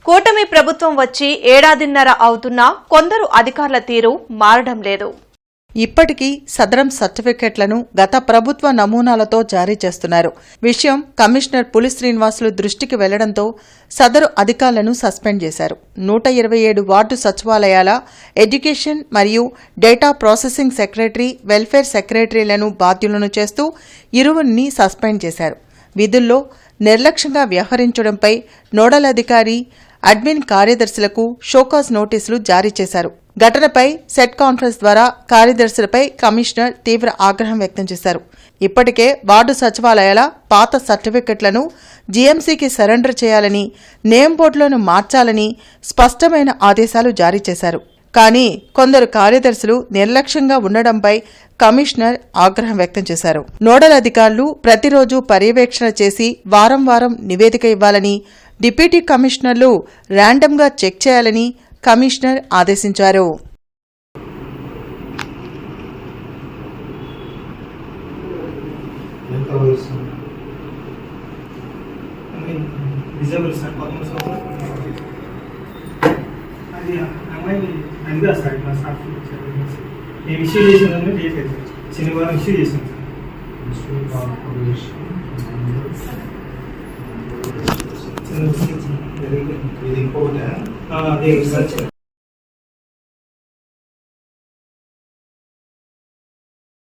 కూటమి ప్రభుత్వం వచ్చి ఏడాదిన్నర అవుతున్నా కొందరు అధికారుల తీరు మారడం లేదు. ఇప్పటికీ సదరం సర్టిఫికెట్లను గత ప్రభుత్వ నమూనాలతో జారీ చేస్తున్నారు. విషయం కమిషనర్ పులి శ్రీనివాసులు దృష్టికి వెళ్లడంతో సదరు అధికారులను సస్పెండ్ చేశారు. 127 వార్డు సచివాలయాల ఎడ్యుకేషన్ మరియు డేటా ప్రాసెసింగ్ సెక్రటరీ, వెల్ఫేర్ సెక్రటరీలను బాధ్యులను చేస్తూ ఇరువురిని సస్పెండ్ చేశారు. విధుల్లో నిర్లక్ష్యంగా వ్యవహరించడంపై నోడల్ అధికారి, అడ్మిన్ కార్యదర్శులకు షోకాజ్ నోటీసులు జారీ చేశారు. ఘటనపై సెట్ కాన్ఫరెన్స్ ద్వారా కార్యదర్శులపై కమిషనర్ తీవ్ర ఆగ్రహం వ్యక్తం చేశారు. ఇప్పటికే వార్డు సచివాలయాల పాత సర్టిఫికెట్లను జీఎంసీకి సరెండర్ చేయాలని, నేమ్ బోర్డులను మార్చాలని స్పష్టమైన ఆదేశాలు జారీ చేశారు. కానీ కొందరు కార్యదర్శులు నిర్లక్ష్యంగా ఉండడంపై కమిషనర్ ఆగ్రహం వ్యక్తం చేశారు. నోడల్ అధికారులు ప్రతిరోజు పర్యవేక్షణ చేసి వారం వారం నివేదిక ఇవ్వాలని, డిప్యూటీ కమిషనర్లు ర్యాండమ్గా చెక్ చేయాలని కమిషనర్ ఆదేశించారు. శనివారం ఇష్యూ చేసాను సార్.